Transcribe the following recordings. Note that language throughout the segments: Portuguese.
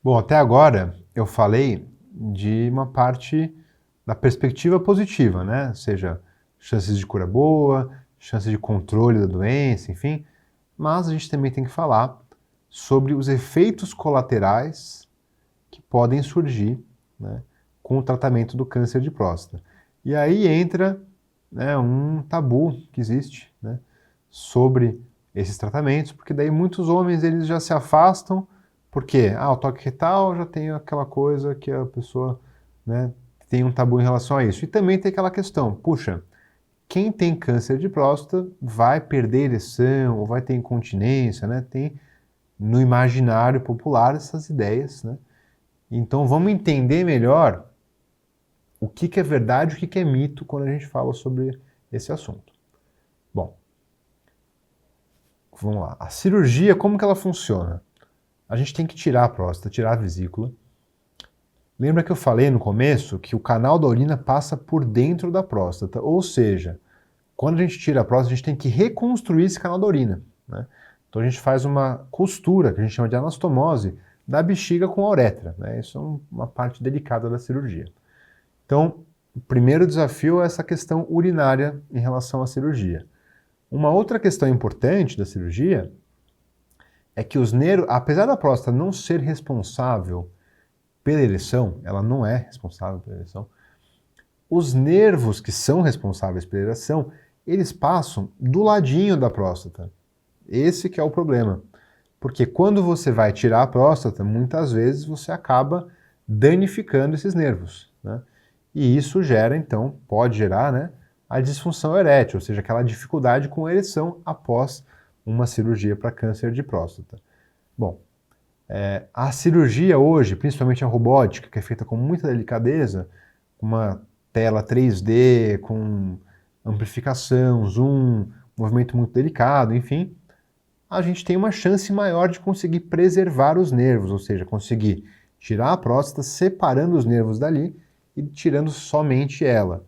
Bom, até agora eu falei de uma parte da perspectiva positiva, né? Ou seja, chances de cura boa, chances de controle da doença, enfim. Mas a gente também tem que falar sobre os efeitos colaterais que podem surgir, né, com o tratamento do câncer de próstata. E aí entra, né, um tabu que existe, né, sobre esses tratamentos, porque daí muitos homens eles já se afastam, porque o toque retal já tem aquela coisa que a pessoa, né, tem um tabu em relação a isso. E também tem aquela questão, puxa, quem tem câncer de próstata vai perder ereção ou vai ter incontinência, né? Tem no imaginário popular essas ideias, né? Então vamos entender melhor o que é verdade e o que é mito quando a gente fala sobre esse assunto. Bom, vamos lá. A cirurgia, como que ela funciona? A gente tem que tirar a próstata, tirar a vesícula. Lembra que eu falei no começo que o canal da urina passa por dentro da próstata, ou seja, quando a gente tira a próstata, a gente tem que reconstruir esse canal da urina, né? Então a gente faz uma costura, que a gente chama de anastomose, da bexiga com a uretra, né? Isso é uma parte delicada da cirurgia. Então, o primeiro desafio é essa questão urinária em relação à cirurgia. Uma outra questão importante da cirurgia é que os nervos, apesar da próstata não ser responsável pela ereção, ela não é responsável pela ereção, os nervos que são responsáveis pela ereção, eles passam do ladinho da próstata. Esse que é o problema. Porque quando você vai tirar a próstata, muitas vezes você acaba danificando esses nervos, né? E isso gera, então, pode gerar, né, a disfunção erétil, ou seja, aquela dificuldade com a ereção após uma cirurgia para câncer de próstata. Bom, a cirurgia hoje, principalmente a robótica, que é feita com muita delicadeza, uma tela 3D, com amplificação, zoom, movimento muito delicado, enfim, a gente tem uma chance maior de conseguir preservar os nervos, ou seja, conseguir tirar a próstata, separando os nervos dali e tirando somente ela.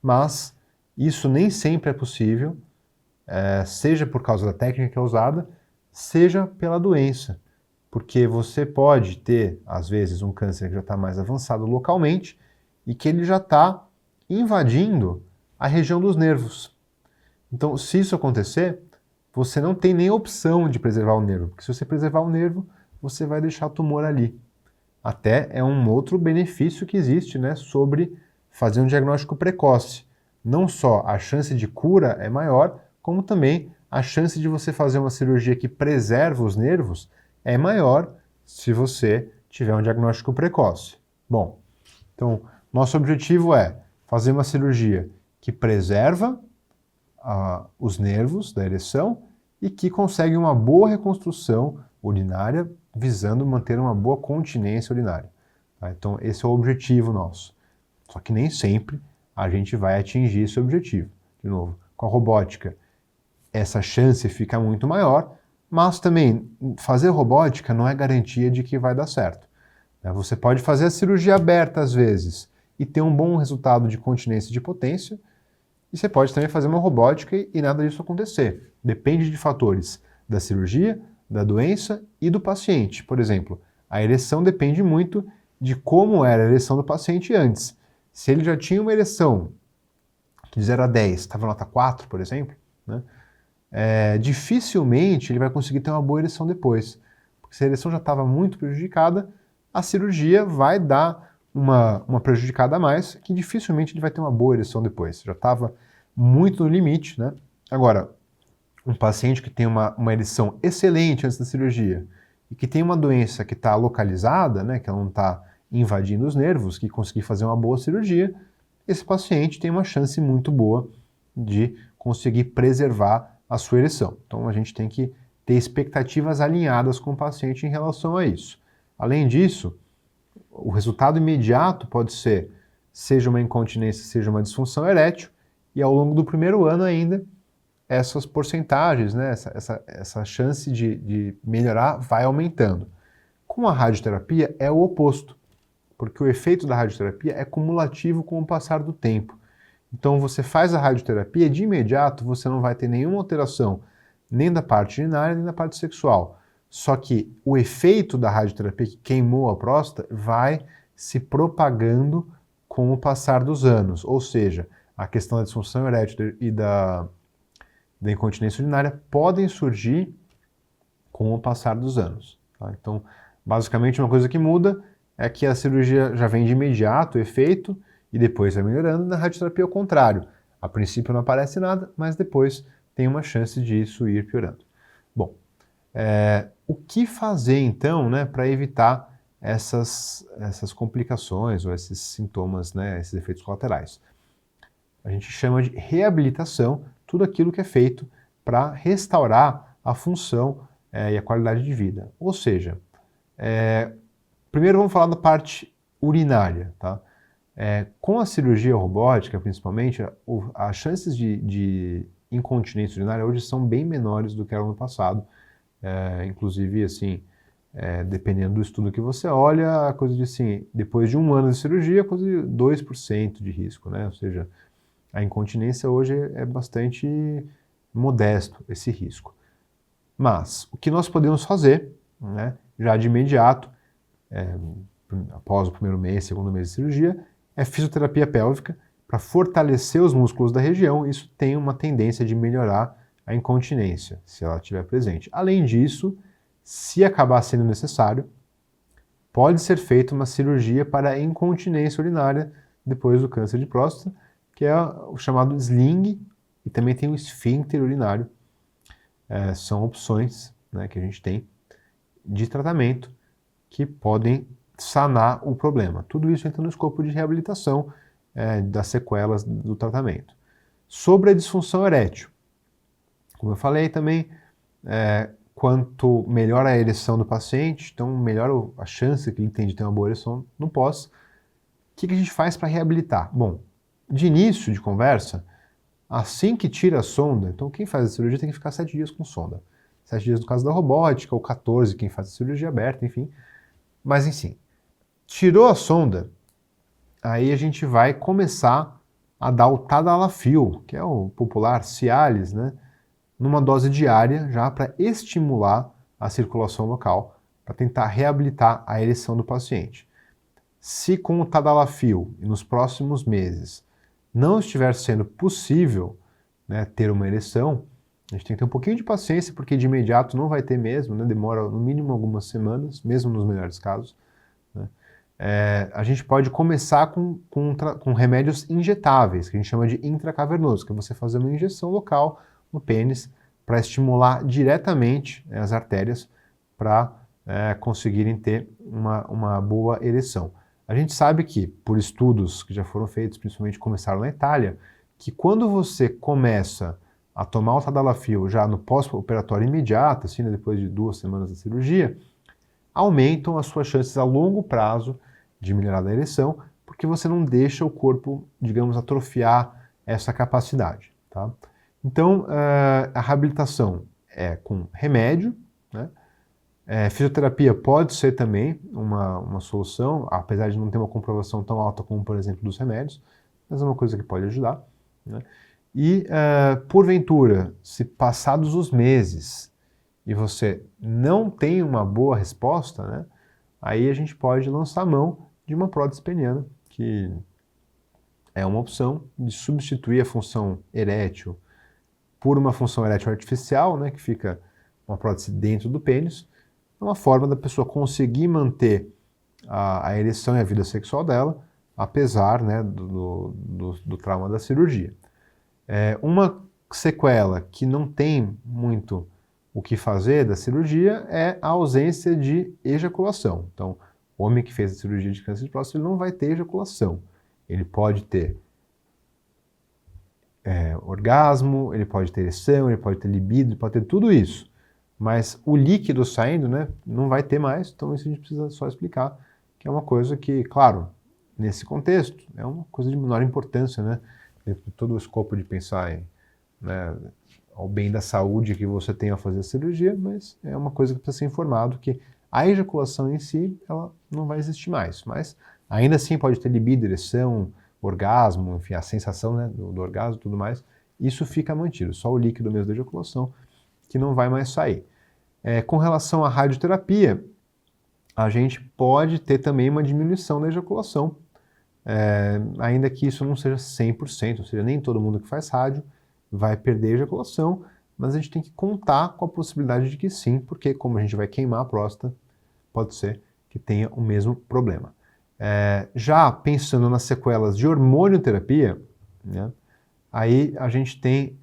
Mas isso nem sempre é possível, seja por causa da técnica que é usada, seja pela doença. Porque você pode ter, às vezes, um câncer que já está mais avançado localmente e que ele já está invadindo a região dos nervos. Então, se isso acontecer, você não tem nem opção de preservar o nervo, porque se você preservar o nervo, você vai deixar o tumor ali. Até é um outro benefício que existe, né, sobre fazer um diagnóstico precoce. Não só a chance de cura é maior, como também a chance de você fazer uma cirurgia que preserva os nervos é maior se você tiver um diagnóstico precoce. Bom, então nosso objetivo é fazer uma cirurgia que preserva os nervos da ereção e que consegue uma boa reconstrução urinária, visando manter uma boa continência urinária. Tá? Então esse é o objetivo nosso. Só que nem sempre a gente vai atingir esse objetivo. De novo, com a robótica, essa chance fica muito maior, mas também fazer robótica não é garantia de que vai dar certo. Você pode fazer a cirurgia aberta às vezes e ter um bom resultado de continência e de potência, e você pode também fazer uma robótica e nada disso acontecer. Depende de fatores da cirurgia, da doença e do paciente. Por exemplo, a ereção depende muito de como era a ereção do paciente antes. Se ele já tinha uma ereção de 0 a 10, estava nota 4, por exemplo, né, dificilmente ele vai conseguir ter uma boa ereção depois. Porque se a ereção já estava muito prejudicada, a cirurgia vai dar uma prejudicada a mais, que dificilmente ele vai ter uma boa ereção depois. Já estava muito no limite, né? Agora, um paciente que tem uma ereção excelente antes da cirurgia e que tem uma doença que está localizada, né, que ela não está invadindo os nervos, que conseguir fazer uma boa cirurgia, esse paciente tem uma chance muito boa de conseguir preservar a sua ereção. Então a gente tem que ter expectativas alinhadas com o paciente em relação a isso. Além disso, o resultado imediato pode ser, seja uma incontinência, seja uma disfunção erétil, e ao longo do primeiro ano ainda, essas porcentagens, né, essa chance de melhorar vai aumentando. Com a radioterapia é o oposto, porque o efeito da radioterapia é cumulativo com o passar do tempo. Então você faz a radioterapia e de imediato você não vai ter nenhuma alteração nem da parte urinária nem da parte sexual. Só que o efeito da radioterapia que queimou a próstata vai se propagando com o passar dos anos. Ou seja, a questão da disfunção erétil e da incontinência urinária podem surgir com o passar dos anos. Tá? Então, basicamente, uma coisa que muda é que a cirurgia já vem de imediato, o efeito, e depois vai melhorando. Na radioterapia, é o contrário. A princípio não aparece nada, mas depois tem uma chance de isso ir piorando. Bom, o que fazer então, né, para evitar essas complicações ou esses sintomas, né, esses efeitos colaterais? A gente chama de reabilitação, tudo aquilo que é feito para restaurar a função e a qualidade de vida. Ou seja, primeiro vamos falar da parte urinária, tá? Com a cirurgia robótica, principalmente, as chances de incontinência urinária hoje são bem menores do que eram no passado. Inclusive, assim, dependendo do estudo que você olha, a coisa de, assim, depois de 1 ano de cirurgia, coisa de 2% de risco, né? Ou seja, a incontinência hoje é bastante modesto esse risco. Mas o que nós podemos fazer, né, já de imediato, após o primeiro mês, segundo mês de cirurgia, é fisioterapia pélvica para fortalecer os músculos da região. Isso tem uma tendência de melhorar a incontinência, se ela estiver presente. Além disso, se acabar sendo necessário, pode ser feita uma cirurgia para a incontinência urinária depois do câncer de próstata, que é o chamado sling, e também tem o esfíncter urinário. São opções, né, que a gente tem de tratamento que podem sanar o problema. Tudo isso entra no escopo de reabilitação das sequelas do tratamento. Sobre a disfunção erétil, como eu falei também, quanto melhor a ereção do paciente, então melhor a chance que ele tem de ter uma boa ereção no pós. O que a gente faz para reabilitar? Bom, de início de conversa, assim que tira a sonda, então quem faz a cirurgia tem que ficar 7 dias com sonda. 7 dias no caso da robótica, ou 14 quem faz a cirurgia aberta, enfim. Mas enfim, tirou a sonda, aí a gente vai começar a dar o tadalafil, que é o popular Cialis, né, numa dose diária, já para estimular a circulação local, para tentar reabilitar a ereção do paciente. Se com o tadalafil, nos próximos meses, não estiver sendo possível, né, ter uma ereção, a gente tem que ter um pouquinho de paciência, porque de imediato não vai ter mesmo, né, demora no mínimo algumas semanas, mesmo nos melhores casos. Né. A gente pode começar com remédios injetáveis, que a gente chama de intracavernoso, que é você fazer uma injeção local no pênis para estimular diretamente as artérias para conseguirem ter uma boa ereção. A gente sabe que, por estudos que já foram feitos, principalmente começaram na Itália, que quando você começa a tomar o tadalafil já no pós-operatório imediato, assim, né, depois de 2 semanas da cirurgia, aumentam as suas chances a longo prazo de melhorar a ereção, porque você não deixa o corpo, digamos, atrofiar essa capacidade. Tá? Então, a reabilitação é com remédio, né? Fisioterapia pode ser também uma solução, apesar de não ter uma comprovação tão alta como, por exemplo, dos remédios, mas é uma coisa que pode ajudar. Né? E, porventura, se passados os meses e você não tem uma boa resposta, né, aí a gente pode lançar mão de uma prótese peniana, que é uma opção de substituir a função erétil por uma função erétil artificial, né, que fica uma prótese dentro do pênis. É uma forma da pessoa conseguir manter a ereção e a vida sexual dela, apesar, né, do trauma da cirurgia. Uma sequela que não tem muito o que fazer da cirurgia é a ausência de ejaculação. Então, o homem que fez a cirurgia de câncer de próstata ele não vai ter ejaculação. Ele pode ter orgasmo, ele pode ter ereção, ele pode ter libido, ele pode ter tudo isso. Mas o líquido saindo, né, não vai ter mais, então isso a gente precisa só explicar, que é uma coisa que, claro, nesse contexto, é uma coisa de menor importância, né, dentro de todo o escopo de pensar em, né, ao bem da saúde que você tem ao fazer a cirurgia, mas é uma coisa que precisa ser informado, que a ejaculação em si, ela não vai existir mais, mas ainda assim pode ter libido, ereção, orgasmo, enfim, a sensação, né, do orgasmo e tudo mais, isso fica mantido, só o líquido mesmo da ejaculação que não vai mais sair. Com relação à radioterapia, a gente pode ter também uma diminuição da ejaculação, ainda que isso não seja 100%, ou seja, nem todo mundo que faz rádio vai perder a ejaculação, mas a gente tem que contar com a possibilidade de que sim, porque como a gente vai queimar a próstata, pode ser que tenha o mesmo problema. Já pensando nas sequelas de hormonioterapia, né, aí a gente tem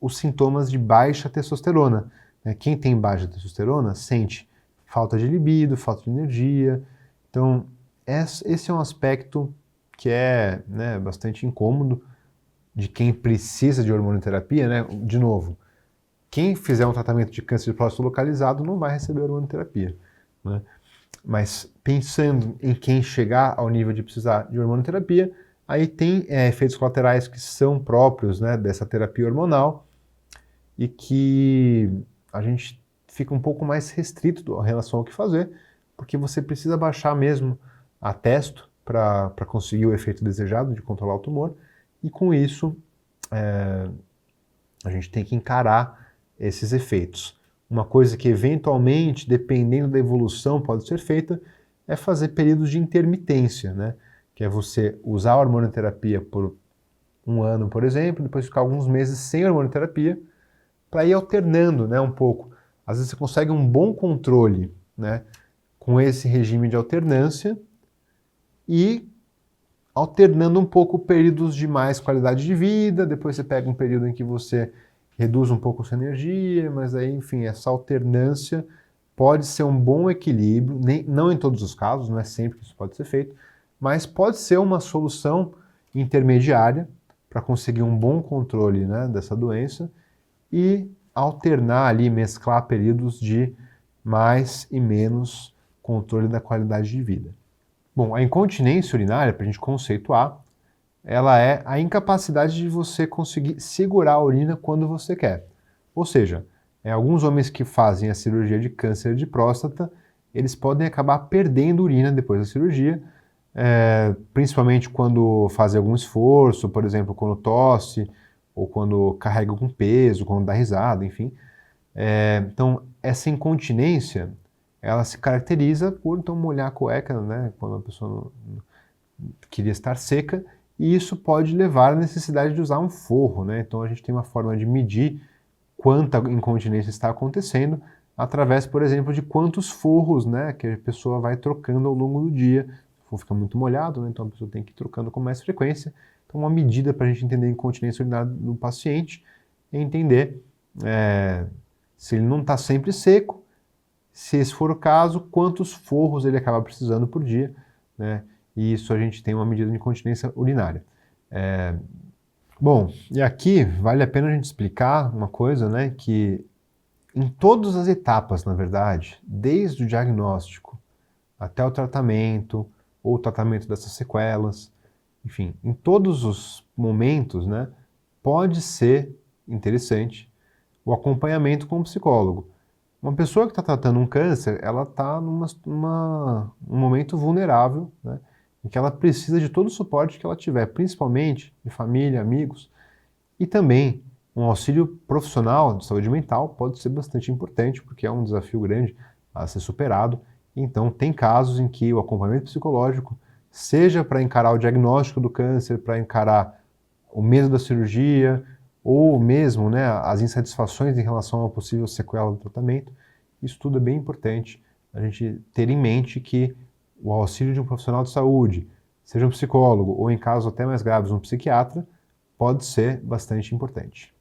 os sintomas de baixa testosterona. Quem tem baixa testosterona sente falta de libido, falta de energia. Então, esse é um aspecto que é, né, bastante incômodo de quem precisa de hormonioterapia, né? De novo, quem fizer um tratamento de câncer de próstata localizado não vai receber hormonioterapia, né? Mas pensando em quem chegar ao nível de precisar de hormonioterapia, aí tem efeitos colaterais que são próprios, né, dessa terapia hormonal e que a gente fica um pouco mais restrito em relação ao que fazer, porque você precisa baixar mesmo a testo para conseguir o efeito desejado de controlar o tumor, e com isso a gente tem que encarar esses efeitos. Uma coisa que eventualmente, dependendo da evolução, pode ser feita é fazer períodos de intermitência, né? Que é você usar a hormonioterapia por 1 ano, por exemplo, depois ficar alguns meses sem hormonioterapia, para ir alternando, né, um pouco. Às vezes você consegue um bom controle, né, com esse regime de alternância e alternando um pouco períodos de mais qualidade de vida, depois você pega um período em que você reduz um pouco a sua energia, mas aí, enfim, essa alternância pode ser um bom equilíbrio, não em todos os casos, não é sempre que isso pode ser feito, mas pode ser uma solução intermediária para conseguir um bom controle, né, dessa doença e alternar ali, mesclar períodos de mais e menos controle da qualidade de vida. Bom, a incontinência urinária, para a gente conceituar, ela é a incapacidade de você conseguir segurar a urina quando você quer. Ou seja, alguns homens que fazem a cirurgia de câncer de próstata, eles podem acabar perdendo urina depois da cirurgia, principalmente quando fazem algum esforço, por exemplo, quando tosse, ou quando carrega algum peso, quando dá risada, enfim. Então, essa incontinência, ela se caracteriza por então molhar a cueca, né, quando a pessoa não queria estar seca, e isso pode levar à necessidade de usar um forro, né? Então a gente tem uma forma de medir quanta incontinência está acontecendo através, por exemplo, de quantos forros, né, que a pessoa vai trocando ao longo do dia. O forro fica muito molhado, né, então a pessoa tem que ir trocando com mais frequência. Então uma medida para a gente entender a incontinência urinária do paciente é entender se ele não está sempre seco, se esse for o caso, quantos forros ele acaba precisando por dia, né? E isso a gente tem uma medida de incontinência urinária. Bom, e aqui vale a pena a gente explicar uma coisa, né? Que em todas as etapas, na verdade, desde o diagnóstico até o tratamento, ou o tratamento dessas sequelas, enfim, em todos os momentos, né? Pode ser interessante o acompanhamento com o psicólogo. Uma pessoa que está tratando um câncer, ela está num momento vulnerável, né, em que ela precisa de todo o suporte que ela tiver, principalmente de família, amigos, e também um auxílio profissional de saúde mental pode ser bastante importante, porque é um desafio grande a ser superado. Então, tem casos em que o acompanhamento psicológico, seja para encarar o diagnóstico do câncer, para encarar o medo da cirurgia, ou mesmo, né, as insatisfações em relação a uma possível sequela do tratamento, isso tudo é bem importante a gente ter em mente que o auxílio de um profissional de saúde, seja um psicólogo ou em casos até mais graves um psiquiatra, pode ser bastante importante.